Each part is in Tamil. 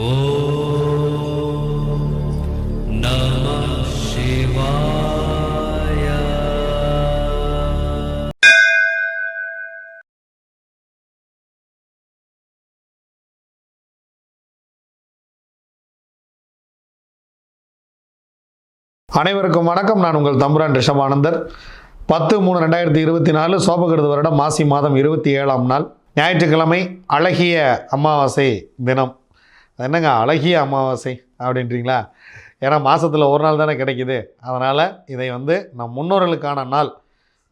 ஓம் நம சிவாய. அனைவருக்கும் வணக்கம். நான் உங்கள் தம்புரான் ரிஷபானந்தர். 10/3/2024 சோபகிருது வருடம் மாசி மாதம் 27ஆம் நாள் ஞாயிற்றுக்கிழமை, அழகிய அமாவாசை தினம். என்னங்க அழகிய அமாவாசை அப்படின்றீங்களா? ஏன்னா மாதத்தில் ஒரு நாள் தானே கிடைக்கிது. அதனால் இதை நம் முன்னோர்களுக்கான நாள்.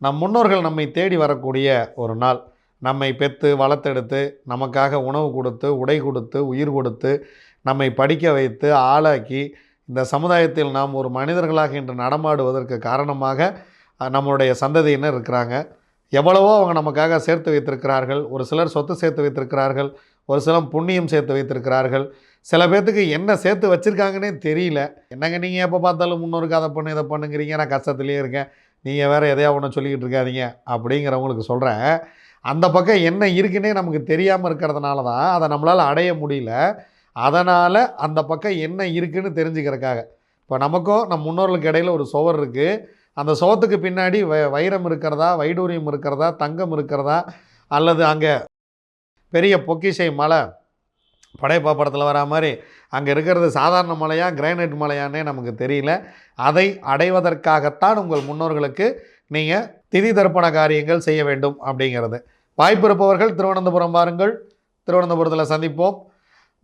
நம் முன்னோர்கள் நம்மை தேடி வரக்கூடிய ஒரு நாள். நம்மை பெற்று வளர்த்தெடுத்து நமக்காக உணவு கொடுத்து, உடை கொடுத்து, உயிர் கொடுத்து, நம்மை படிக்க வைத்து ஆளாக்கி இந்த சமுதாயத்தில் நாம் ஒரு மனிதர்களாக இன்று நடமாடுவதற்கு காரணமாக நம்மளுடைய சந்ததியினர் இருக்கிறாங்க. எவ்வளவோ அவங்க நமக்காக சேர்த்து வைத்திருக்கிறார்கள். ஒரு சிலர் சொத்து சேர்த்து வைத்திருக்கிறார்கள், ஒரு சிலர் புண்ணியம் சேர்த்து வைத்திருக்கிறார்கள். சில பேர்த்துக்கு என்ன சேர்த்து வச்சுருக்காங்கன்னே தெரியல. என்னங்க நீங்கள் எப்போ பார்த்தாலும் முன்னோருக்கு அதை பண்ணு இதை பண்ணுங்கிறீங்க, நான் கஷ்டத்துலேயே இருக்கேன், நீங்கள் வேறு எதையா ஒன்று சொல்லிக்கிட்டு இருக்காதீங்க அப்படிங்கிறவங்களுக்கு சொல்கிறேன். அந்த பக்கம் என்ன இருக்குன்னே நமக்கு தெரியாமல் இருக்கிறதுனால தான் அதை நம்மளால் அடைய முடியல. அதனால் அந்த பக்கம் என்ன இருக்குதுன்னு தெரிஞ்சுக்கிறதுக்காக இப்போ நமக்கும் நம் முன்னோர்களுக்கு இடையில் ஒரு சுவர் இருக்குது. அந்த சுவத்துக்கு பின்னாடி வைரம் இருக்கிறதா, வைடூரியம் இருக்கிறதா, தங்கம் இருக்கிறதா, அல்லது அங்கே பெரிய பொக்கிஷை மலை படையப்பா படத்தில் வரா மாதிரி அங்கே இருக்கிறது சாதாரண மலையா கிரானைட் மலையானே நமக்கு தெரியல. அதை அடைவதற்காகத்தான் உங்கள் முன்னோர்களுக்கு நீங்கள் திதி தர்ப்பண காரியங்கள் செய்ய வேண்டும் அப்படிங்கிறது. வாய்ப்பு இருப்பவர்கள் திருவனந்தபுரம் வாருங்கள். திருவனந்தபுரத்தில் சந்திப்போம்.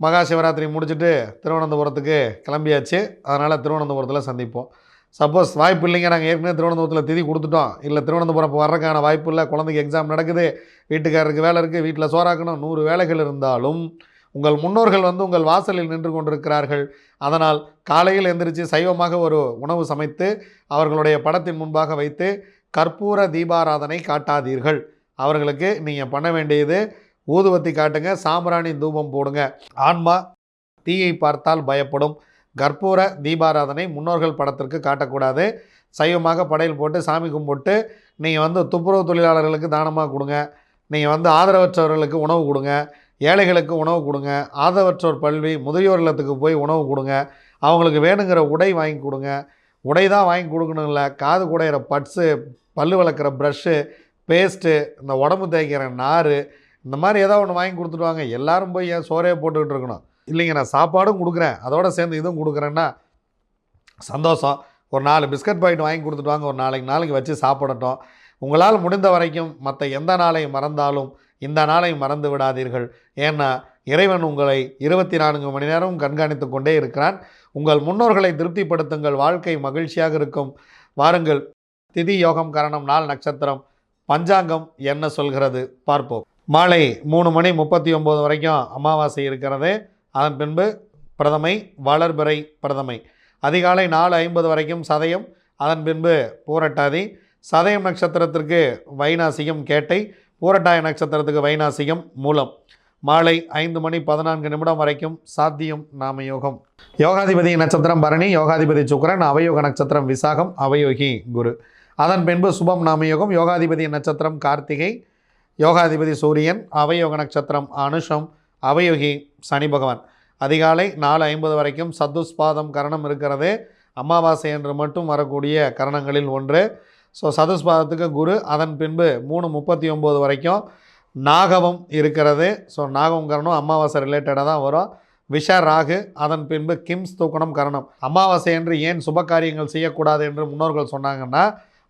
மகா சிவராத்திரி முடிச்சுட்டு திருவனந்தபுரத்துக்கு கிளம்பியாச்சு. அதனால் திருவனந்தபுரத்தில் சந்திப்போம். சப்போஸ் வாய்ப்பு இல்லைங்க, நாங்கள் ஏற்கனவே திருவனந்தபுரத்தில் திதி கொடுத்துட்டோம், இல்லை திருவனந்தபுரம் இப்போ வர்றதுக்கான வாய்ப்பு இல்லை, குழந்தைக்கு எக்ஸாம் நடக்குது, வீட்டுக்காரருக்கு வேலை இருக்குது, வீட்டில் சோறாக்கணும், 100 வேலைகள் இருந்தாலும் உங்கள் முன்னோர்கள் உங்கள் வாசலில் நின்று கொண்டிருக்கிறார்கள். அதனால் காலையில் எந்திரிச்சு சைவமாக ஒரு உணவு சமைத்து அவர்களுடைய படத்தின் முன்பாக வைத்து கற்பூர தீபாராதனை காட்டாதீர்கள். அவர்களுக்கு நீங்கள் பண்ண வேண்டியது ஊதுவத்தி காட்டுங்க, சாம்பிராணி தூபம் போடுங்க. ஆன்மா தீயை பார்த்தால் பயப்படும். கற்பூர தீபாராதனை முன்னோர்கள் படத்திற்கு காட்டக்கூடாது. சைவமாக படையல் போட்டு சாமி கும்பிட்டு நீங்கள் துப்புரவு தொழிலாளர்களுக்கு தானமாக கொடுங்க. நீங்கள் ஆதரவற்றவர்களுக்கு உணவு கொடுங்க, ஏழைகளுக்கு உணவு கொடுங்க, ஆதரவற்றோர் பல்வி முதியோர் இல்லத்துக்கு போய் உணவு கொடுங்க. அவங்களுக்கு வேணுங்கிற உடை வாங்கி கொடுங்க. உடை தான் வாங்கி கொடுக்கணும் இல்லை, காது குடையிற பட்ஸு, பல் விளக்குற ப்ரஷ்ஷு, பேஸ்ட்டு, இந்த உடம்பு தேய்க்கிற நார், இந்த மாதிரி ஏதாவது ஒன்று வாங்கி கொடுத்துட்டு வாங்க. எல்லோரும் போய் ஏன் சோறையை போட்டுக்கிட்டு இருக்கணும்? இல்லைங்க, நான் சாப்பாடும் கொடுக்குறேன், அதோடு சேர்ந்து இதுவும் கொடுக்குறேன்னா சந்தோஷம். ஒரு 4 பிஸ்கட் பாக்கெட் வாங்கி கொடுத்துட்டு வாங்க, ஒரு நாளைக்கு வச்சு சாப்பிடட்டும். உங்களால் முடிந்த வரைக்கும் மற்ற எந்த நாளை மறந்தாலும் இந்த நாளை மறந்து விடாதீர்கள். ஏன்னா இறைவன் உங்களை 24 மணி நேரமும் கண்காணித்து கொண்டே இருக்கிறான். உங்கள் முன்னோர்களை திருப்திப்படுத்துங்கள், வாழ்க்கை மகிழ்ச்சியாக இருக்கும். வாருங்கள். திதி, யோகம், கரணம், நாள், நட்சத்திரம், பஞ்சாங்கம் என்ன சொல்கிறது பார்ப்போம். மாலை 3:39 வரைக்கும் அமாவாசை இருக்கிறது. அதன் பின்பு பிரதமை, வளர்பிறை பிரதமை. அதிகாலை 4:50 வரைக்கும் சதயம். அதன் பின்பு பூரட்டாதி. சதயம் நட்சத்திரத்திற்கு வைநாசிகம் கேட்டை, பூரட்டாய நட்சத்திரத்துக்கு வைநாசிகம் மூலம். மாலை 5:14 வரைக்கும் சாத்தியம் நாமயோகம். யோகாதிபதி நட்சத்திரம் பரணி, யோகாதிபதி சுக்கிரன், அவயோக நட்சத்திரம் விசாகம், அவயோகி குரு. அதன் பின்பு சுபம் நாமயோகம். யோகாதிபதி நட்சத்திரம் கார்த்திகை, யோகாதிபதி சூரியன், அவயோக நட்சத்திரம் அனுஷம், அவயோகி சனி பகவான். அதிகாலை 4:50 வரைக்கும் சதுஸ்பாதம் கரணம் இருக்கிறது. அமாவாசை என்று மட்டும் வரக்கூடிய கரணங்களில் ஒன்று. ஸோ சதுஸ்பாதத்துக்கு குரு. அதன் பின்பு 3:39 வரைக்கும் நாகவம் இருக்கிறது. ஸோ நாகவம் கரணம் அமாவாசை ரிலேட்டடாக தான் வரும். விஷ ராகு. அதன் பின்பு கிம்ஸ் தூக்கணம் கரணம். அமாவாசை என்று ஏன் சுப காரியங்கள் செய்யக்கூடாது என்று முன்னோர்கள் சொன்னாங்கன்னா,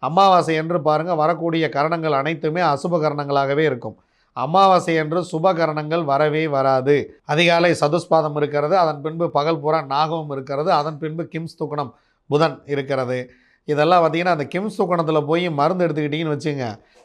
அமாவாசை என்று பாருங்கள், வரக்கூடிய கரணங்கள் அனைத்துமே அசுப கரணங்களாகவே இருக்கும். அமாவாசை என்று சுப கரணங்கள் வரவே வராது. அதிகாலை சதுஸ்பாதம் இருக்கிறது. அதன் பின்பு பகல் பூரா நாகமும் இருக்கிறது. அதன் பின்பு கிம்ஸ் தூக்கணம் புதன் இருக்கிறது. இதெல்லாம் பார்த்திங்கன்னா அந்த கிம்ஸ் தூக்கணத்தில் போய் மருந்து எடுத்துக்கிட்டிங்கன்னு வச்சுங்க,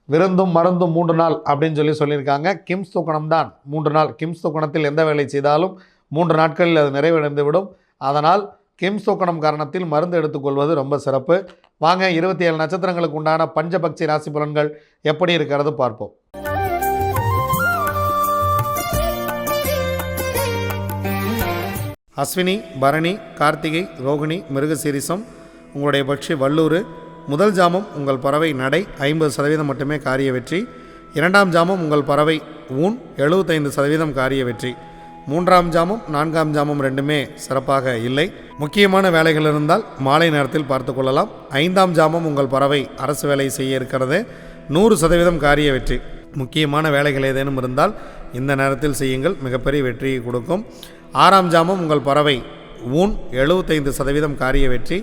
விருந்தும் மருந்தும் 3 நாள் அப்படின்னு சொல்லியிருக்காங்க. கிம்ஸ் தூக்கணம் தான் 3 நாள். கிம்ஸ் தூக்கணத்தில் எந்த வேலை செய்தாலும் 3 நாட்களில் அது நிறைவடைந்து விடும். அதனால் கிம்ஸ் தூக்கணம் காரணத்தில் மருந்து எடுத்துக்கொள்வது ரொம்ப சிறப்பு. வாங்க, 27 நட்சத்திரங்களுக்கு உண்டான பஞ்சபக்ஷி ராசி பலன்கள் எப்படி இருக்கிறது பார்ப்போம். அஸ்வினி, பரணி, கார்த்திகை, ரோகிணி, மிருகசீரிசம் உங்களுடைய பட்சி வல்லூர். முதல் ஜாமம் உங்கள் பறவை நடை 50% மட்டுமே காரிய வெற்றி. 2ஆம் ஜாமம் உங்கள் பறவை ஊன் 75% காரிய வெற்றி. 3ஆம் ஜாமம் 4ஆம் ஜாமம் ரெண்டுமே சிறப்பாக இல்லை. முக்கியமான வேலைகள் இருந்தால் மாலை நேரத்தில் பார்த்து கொள்ளலாம். 5ஆம் ஜாமம் உங்கள் பறவை அரசு வேலை செய்ய இருக்கிறது. 100% காரிய வெற்றி. முக்கியமான வேலைகள் ஏதேனும் இருந்தால் இந்த நேரத்தில் செய்யுங்கள், மிகப்பெரிய வெற்றியை கொடுக்கும். 6ஆம் ஜாமம் உங்கள் பறவை ஊன் 75% காரிய வெற்றி.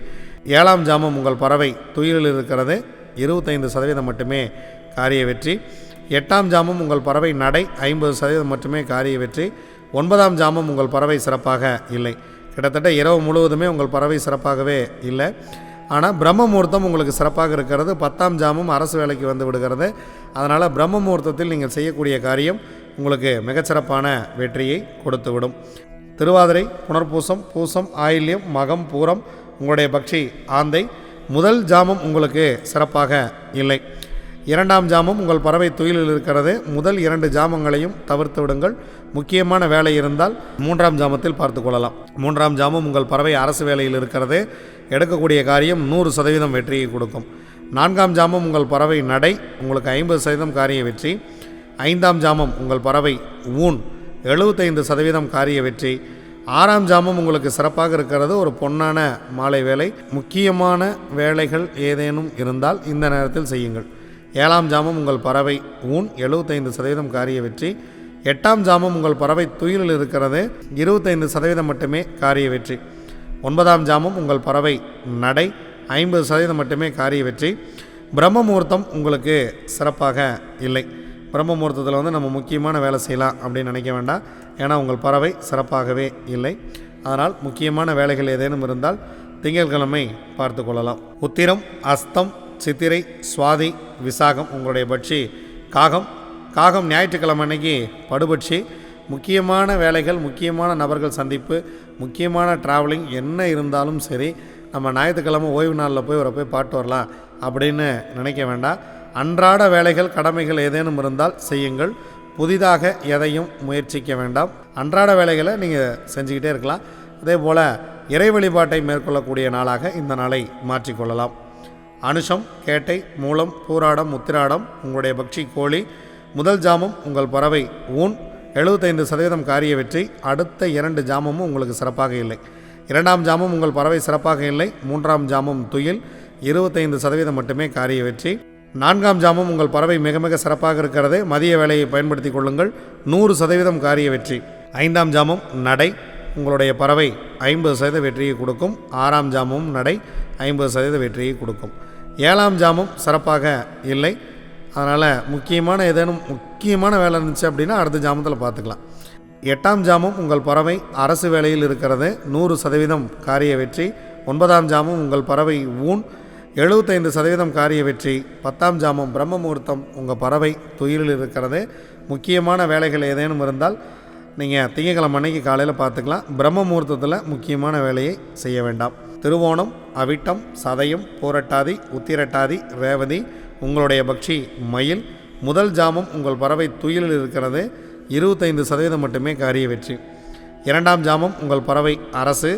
7ஆம் ஜாமம் உங்கள் பறவை துயிலில் இருக்கிறது. 25% மட்டுமே காரிய வெற்றி. 8ஆம் ஜாமம் உங்கள் பறவை நடை 50% மட்டுமே காரிய வெற்றி. 9ஆம் ஜாமம் உங்கள் பறவை சிறப்பாக இல்லை. கிட்டத்தட்ட இரவு முழுவதுமே உங்கள் பறவை சிறப்பாகவே இல்லை. ஆனால் பிரம்ம முகூர்த்தம் உங்களுக்கு சிறப்பாக இருக்கிறது. 10ஆம் ஜாமம் அரசு வேலைக்கு வந்து விடுகிறது. அதனால் பிரம்ம முகூர்த்தத்தில் நீங்கள் செய்யக்கூடிய காரியம் உங்களுக்கு மிகச்சிறப்பான வெற்றியை கொடுத்துவிடும். திருவாதிரை, புனர்பூசம், பூசம், ஆயில்யம், மகம், பூரம் உங்களுடைய பக்ஷி ஆந்தை. முதல் ஜாமம் உங்களுக்கு சிறப்பாக இல்லை. 2ஆம் ஜாமம் உங்கள் பறவை துயிலில் இருக்கிறது. முதல் 2 ஜாமங்களையும் தவிர்த்து விடுங்கள். முக்கியமான வேலை இருந்தால் 3ஆம் ஜாமத்தில் பார்த்து கொள்ளலாம். 3ஆம் ஜாமம் உங்கள் பறவை அரசு வேலையில் இருக்கிறது. எடுக்கக்கூடிய காரியம் 100% வெற்றியை கொடுக்கும். 4ஆம் ஜாமம் உங்கள் பறவை நடை உங்களுக்கு 50% காரிய வெற்றி. 5ஆம் ஜாமம் உங்கள் பறவை ஊன் 75% காரிய வெற்றி. 6ஆம் ஜாமம் உங்களுக்கு சிறப்பாக இருக்கிறது. ஒரு பொன்னான மாலை வேலை. முக்கியமான வேலைகள் ஏதேனும் இருந்தால் இந்த நேரத்தில் செய்யுங்கள். 7ஆம் ஜாமம் உங்கள் பறவை ஊன் 75% காரிய வெற்றி. 8ஆம் ஜாமம் உங்கள் பறவை துயிலில் இருக்கிறது. 25% மட்டுமே காரிய வெற்றி. 9ஆம் ஜாமம் உங்கள் பறவை நடை 50% மட்டுமே காரிய வெற்றி. பிரம்ம முகூர்த்தம் உங்களுக்கு சிறப்பாக இல்லை. பிரம்ம முகூர்த்தத்தில் நம்ம முக்கியமான வேலை செய்யலாம் அப்படின்னு நினைக்க வேண்டாம். ஏன்னா உங்கள் பறவை சிறப்பாகவே இல்லை. அதனால் முக்கியமான வேலைகள் ஏதேனும் இருந்தால் திங்கட்கிழமை பார்த்து கொள்ளலாம். உத்திரம், அஸ்தம், சித்திரை, சுவாதி, விசாகம் உங்களுடைய பட்சி காகம். காகம் ஞாயிற்றுக்கிழமை அன்னைக்கு படுபட்சி. முக்கியமான வேலைகள், முக்கியமான நபர்கள் சந்திப்பு, முக்கியமான ட்ராவலிங் என்ன இருந்தாலும் சரி, நம்ம ஞாயிற்றுக்கிழமை ஓய்வு நாளில் போய் பாட்டு வரலாம் அப்படின்னு நினைக்க வேண்டாம். அன்றாட வேலைகள், கடமைகள் ஏதேனும் இருந்தால் செய்யுங்கள். புதிதாக எதையும் முயற்சிக்க வேண்டாம். அன்றாட வேலைகளை நீங்கள் செஞ்சுக்கிட்டே இருக்கலாம். அதே போல் இறை வழிபாட்டை மேற்கொள்ளக்கூடிய நாளாக இந்த நாளை மாற்றிக்கொள்ளலாம். அனுஷம், கேட்டை, மூலம், பூராடம், உத்திராடம் உங்களுடைய பக்ஷி கோழி. முதல் ஜாமம் உங்கள் பறவை ஊன் 75% காரிய வெற்றி. அடுத்த 2 ஜாமமும் உங்களுக்கு சிறப்பாக இல்லை. 2ஆம் ஜாமம் உங்கள் பறவை சிறப்பாக இல்லை. 3ஆம் ஜாமம் துயில் 25% மட்டுமே காரிய வெற்றி. 4ஆம் ஜாமம் உங்கள் பறவை மிக மிக சிறப்பாக இருக்கிறது. மதிய வேலையை பயன்படுத்தி கொள்ளுங்கள். 100% காரிய வெற்றி. 5ஆம் ஜாமம் நடை உங்களுடைய பறவை 50% வெற்றியை கொடுக்கும். 6ஆம் ஜாமமும் நடை 50% வெற்றியை கொடுக்கும். 7ஆம் ஜாமம் சிறப்பாக இல்லை. அதனால் முக்கியமான வேலை இருந்துச்சு அப்படின்னா அடுத்த ஜாமத்தில் பார்த்துக்கலாம். 8ஆம் ஜாமம் உங்கள் பறவை அரசு வேலையில் இருக்கிறது. 100% காரிய வெற்றி. 9ஆம் ஜாமம் உங்கள் பறவை ஊன் 75% காரிய வெற்றி. 10ஆம் ஜாமம் பிரம்ம முகூர்த்தம் உங்கள் பறவை துயிலில் இருக்கிறது. முக்கியமான வேலைகள் ஏதேனும் இருந்தால் நீங்கள் திங்கட்கிழமை அன்னைக்கு காலையில் பார்த்துக்கலாம். பிரம்ம முகூர்த்தத்தில் முக்கியமான வேலையை செய்ய வேண்டாம். திருவோணம், அவிட்டம், சதயம், பூரட்டாதி, உத்திரட்டாதி, ரேவதி உங்களுடைய பக்ஷி மயில். முதல் ஜாமம் உங்கள் பறவை துயிலில் இருக்கிறது. 25% மட்டுமே காரிய வெற்றி. 2ஆம் ஜாமம் உங்கள் பறவை அரசு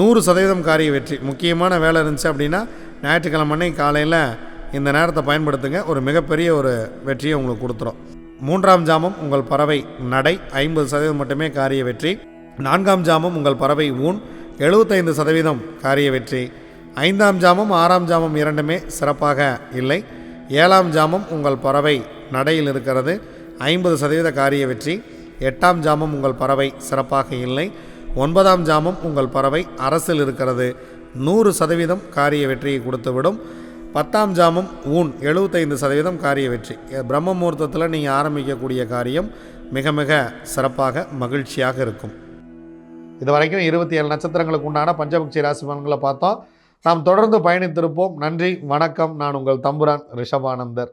100% காரிய வெற்றி. முக்கியமான வேலை இருந்துச்சு அப்படின்னா ஞாயிற்றுக்கிழமை அன்னைக்கு காலையில் இந்த நேரத்தை பயன்படுத்துங்க. ஒரு மிகப்பெரிய ஒரு வெற்றியை உங்களுக்கு கொடுத்துரும். 3ஆம் ஜாமம் உங்கள் பறவை நடை 50% மட்டுமே காரிய வெற்றி. 4ஆம் ஜாமம் உங்கள் பறவை ஊன் 75% காரிய வெற்றி. 5ஆம் ஜாமம் 6ஆம் ஜாமம் இரண்டுமே சிறப்பாக இல்லை. 7ஆம் ஜாமம் உங்கள் பறவை நடையில் இருக்கிறது. 50% காரிய வெற்றி. 8ஆம் ஜாமம் உங்கள் பறவை சிறப்பாக இல்லை. 9ஆம் ஜாமம் உங்கள் பறவை அரசில் இருக்கிறது. 100% காரிய வெற்றியை கொடுத்துவிடும். 10ஆம் ஜாமம் ஊன் 75% காரிய வெற்றி. பிரம்ம முகூர்த்தத்தில் நீங்கள் ஆரம்பிக்கக்கூடிய காரியம் மிக மிக சிறப்பாக மகிழ்ச்சியாக இருக்கும். இது வரைக்கும் 27 நட்சத்திரங்களுக்கு உண்டான பஞ்சபக்ஷி ராசி பலன்களை பார்த்தோம். நாம் தொடர்ந்து பயணித்திருப்போம். நன்றி, வணக்கம். நான் உங்கள் தம்புரான் ரிஷபானந்தர்.